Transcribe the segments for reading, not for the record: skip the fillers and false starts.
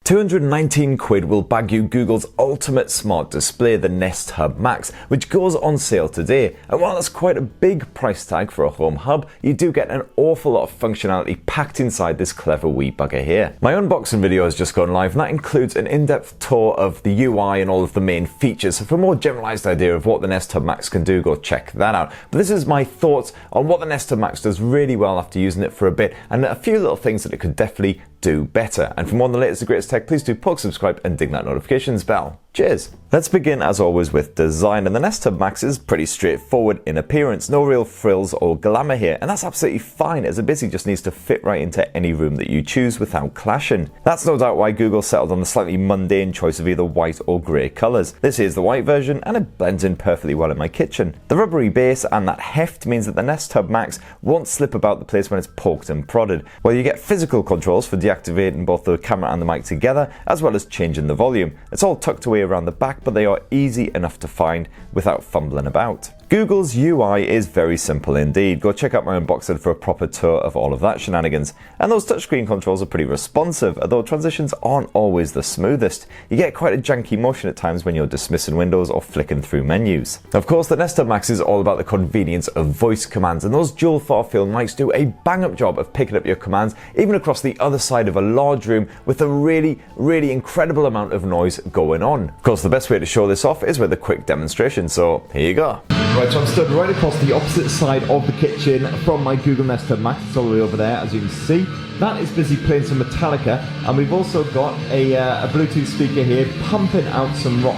219 quid will bag you Google's ultimate smart display, the Nest Hub Max, which goes on sale today. And while that's quite a big price tag for a home hub, you do get an awful lot of functionality packed inside this clever wee bugger here. My unboxing video has just gone live, and that includes an in-depth tour of the UI and all of the main features. So for a more generalized idea of what the Nest Hub Max can do, go check that out. But this is my thoughts on what the Nest Hub Max does really well after using it for a bit, and a few little things that it could definitely do better. And for more on the latest and greatest tech, please do poke, subscribe and ding that notifications bell. Cheers! Let's begin as always with design, and the Nest Hub Max is pretty straightforward in appearance. No real frills or glamour here, and that's absolutely fine as it basically just needs to fit right into any room that you choose without clashing. That's no doubt why Google settled on the slightly mundane choice of either white or grey colours. This is the white version and it blends in perfectly well in my kitchen. The rubbery base and that heft means that the Nest Hub Max won't slip about the place when it's poked and prodded. While you get physical controls for deactivating both the camera and the mic together, as well as changing the volume. It's all tucked away around the back, but they are easy enough to find without fumbling about. Google's UI is very simple indeed. Go check out my unboxing for a proper tour of all of that shenanigans. And those touchscreen controls are pretty responsive, although transitions aren't always the smoothest. You get quite a janky motion at times when you're dismissing windows or flicking through menus. Of course, the Nest Hub Max is all about the convenience of voice commands, and those dual far-field mics do a bang-up job of picking up your commands, even across the other side of a large room with a really incredible amount of noise going on. Of course, the best way to show this off is with a quick demonstration, so here you go. Right, so I'm stood right across the opposite side of the kitchen from my Google Nest Hub Max. It's all the way over there, as you can see. That is busy playing some Metallica, and we've also got a Bluetooth speaker here pumping out some rock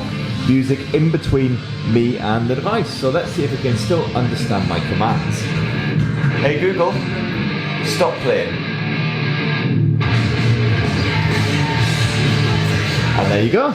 music in between me and the device. So let's see if it can still understand my commands. Hey Google, stop playing. And there you go.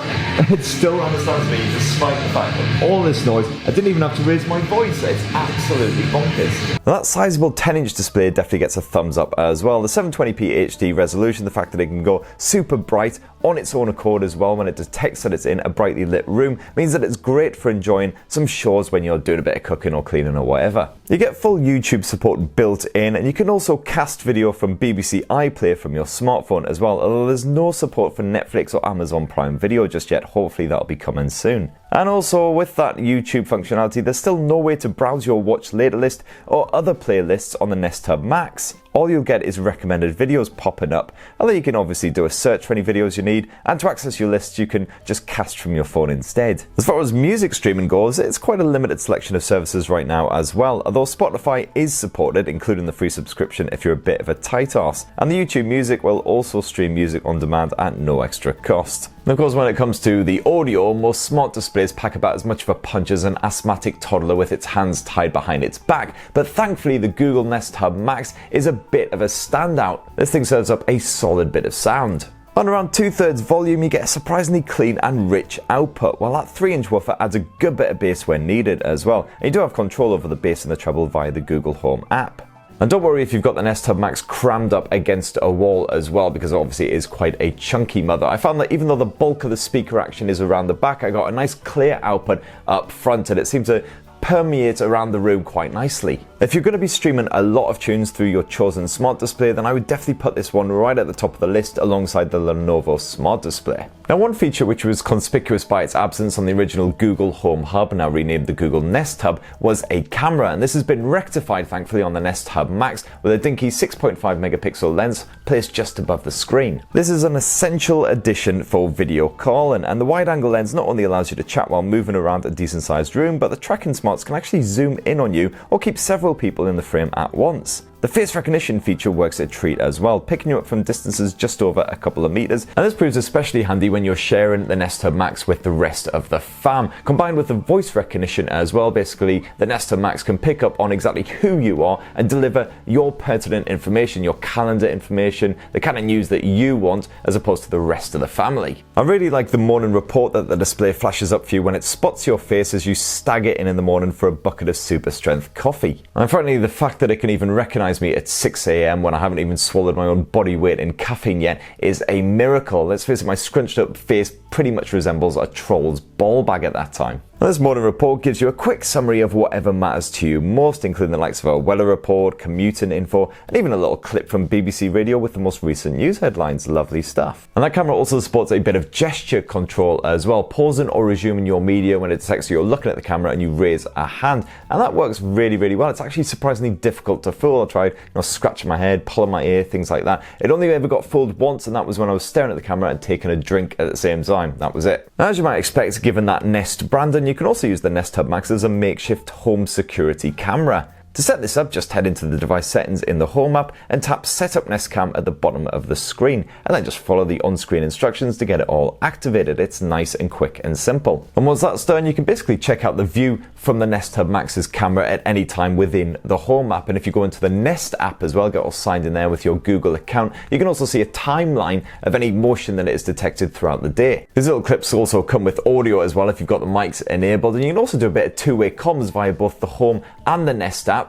It still understands me despite the fact that all this noise, I didn't even have to raise my voice. It's absolutely bonkers. Now that sizable 10-inch display definitely gets a thumbs up as well. The 720p HD resolution, the fact that it can go super bright on its own accord as well when it detects that it's in a brightly lit room, means that it's great for enjoying some chores when you're doing a bit of cooking or cleaning or whatever. You get full YouTube support built in, and you can also cast video from BBC iPlayer from your smartphone as well, although there's no support for Netflix or Amazon Prime Video just yet. Hopefully that'll be coming soon. And also with that YouTube functionality, there's still no way to browse your watch later list or other playlists on the Nest Hub Max. All you'll get is recommended videos popping up, although you can obviously do a search for any videos you need, and to access your lists you can just cast from your phone instead. As far as music streaming goes, it's quite a limited selection of services right now as well, although Spotify is supported, including the free subscription if you're a bit of a tight arse, and the YouTube Music will also stream music on demand at no extra cost. And of course, when it comes to the audio, most smart displays pack about as much of a punch as an asthmatic toddler with its hands tied behind its back, but thankfully the Google Nest Hub Max is a bit of a standout. This thing serves up a solid bit of sound. On around 2/3 volume, you get a surprisingly clean and rich output, while that 3-inch woofer adds a good bit of bass when needed as well. And you do have control over the bass and the treble via the Google Home app. And don't worry if you've got the Nest Hub Max crammed up against a wall as well, because obviously it is quite a chunky mother. I found that even though the bulk of the speaker action is around the back, I got a nice clear output up front, and it seems to permeate around the room quite nicely. If you're going to be streaming a lot of tunes through your chosen smart display, then I would definitely put this one right at the top of the list alongside the Lenovo Smart Display. Now, one feature which was conspicuous by its absence on the original Google Home Hub, now renamed the Google Nest Hub, was a camera, and this has been rectified thankfully on the Nest Hub Max with a dinky 6.5 megapixel lens placed just above the screen. This is an essential addition for video calling, and the wide angle lens not only allows you to chat while moving around a decent sized room, but the tracking smarts can actually zoom in on you or keep several people in the frame at once. The face recognition feature works a treat as well, picking you up from distances just over a couple of meters, and this proves especially handy when you're sharing the Nest Hub Max with the rest of the fam. Combined with the voice recognition as well, basically the Nest Hub Max can pick up on exactly who you are and deliver your pertinent information, your calendar information, the kind of news that you want, as opposed to the rest of the family. I really like the morning report that the display flashes up for you when it spots your face as you stagger in the morning for a bucket of super strength coffee. And frankly, the fact that it can even recognize me at 6 AM when I haven't even swallowed my own body weight in caffeine yet is a miracle. Let's face it, my scrunched up face pretty much resembles a troll's ball bag at that time. Now, this morning report gives you a quick summary of whatever matters to you most, including the likes of a weather report, commuting info, and even a little clip from BBC Radio with the most recent news headlines. Lovely stuff. And that camera also supports a bit of gesture control as well, pausing or resuming your media when it detects you're looking at the camera and you raise a hand. And that works really, really well. It's actually surprisingly difficult to fool. I tried, scratching my head, pulling my ear, things like that. It only ever got fooled once, and that was when I was staring at the camera and taking a drink at the same time. That was it. Now, as you might expect, given that Nest branding, you can also use the Nest Hub Max as a makeshift home security camera. To set this up, just head into the device settings in the Home app and tap Set up Nest Cam at the bottom of the screen, and then just follow the on-screen instructions to get it all activated. It's nice and quick and simple. And once that's done, you can basically check out the view from the Nest Hub Max's camera at any time within the Home app. And if you go into the Nest app as well, get all signed in there with your Google account, you can also see a timeline of any motion that is detected throughout the day. These little clips also come with audio as well if you've got the mics enabled, and you can also do a bit of two-way comms via both the Home and the Nest app.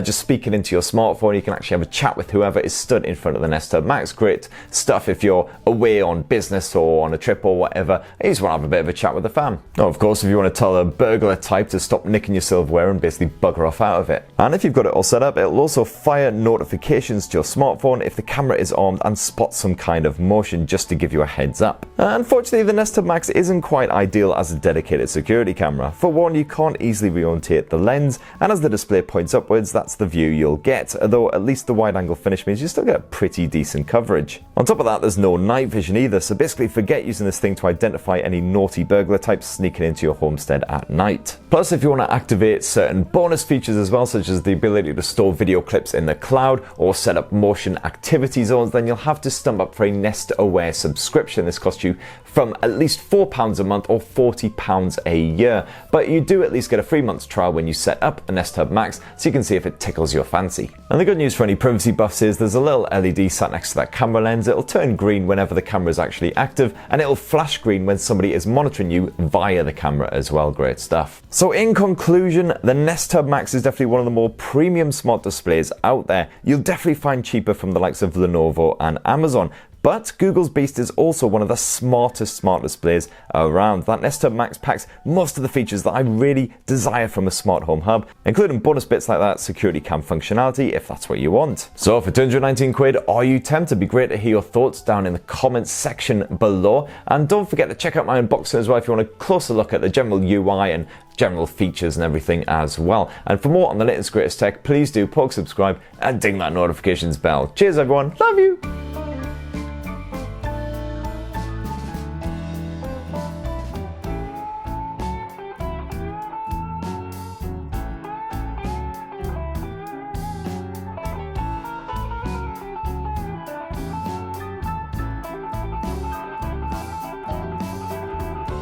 Just speaking into your smartphone, you can actually have a chat with whoever is stood in front of the Nest Hub Max. Great stuff if you're away on business or on a trip or whatever, and you just want to have a bit of a chat with the fam. Now, of course, if you want to tell a burglar type to stop nicking your silverware and basically bugger off out of it. And if you've got it all set up, it'll also fire notifications to your smartphone if the camera is armed and spots some kind of motion, just to give you a heads up. Unfortunately, the Nest Hub Max isn't quite ideal as a dedicated security camera. For one, you can't easily re-orientate the lens, and as the display points upwards, that's the view you'll get, although at least the wide angle finish means you still get pretty decent coverage. On top of that, there's no night vision either, so basically forget using this thing to identify any naughty burglar types sneaking into your homestead at night. Plus, if you want to activate certain bonus features as well, such as the ability to store video clips in the cloud or set up motion activity zones, then you'll have to stump up for a Nest Aware subscription. This costs you from at least £4 a month or £40 a year, but you do at least get a 3 months trial when you set up a Nest Hub Max, so you can see if it tickles your fancy. And the good news for any privacy buffs is there's a little LED sat next to that camera lens. It'll turn green whenever the camera is actually active, and it'll flash green when somebody is monitoring you via the camera as well. Great stuff. So in conclusion, the Nest Hub Max is definitely one of the more premium smart displays out there. You'll definitely find cheaper from the likes of Lenovo and Amazon. But Google's Beast is also one of the smartest smart displays around. That Nest Hub Max packs most of the features that I really desire from a smart home hub, including bonus bits like that security cam functionality if that's what you want. So for 219 quid, are you tempted? It'd be great to hear your thoughts down in the comments section below. And don't forget to check out my unboxing as well if you want a closer look at the general UI and general features and everything as well. And for more on the latest greatest tech, please do poke subscribe and ding that notifications bell. Cheers everyone, love you!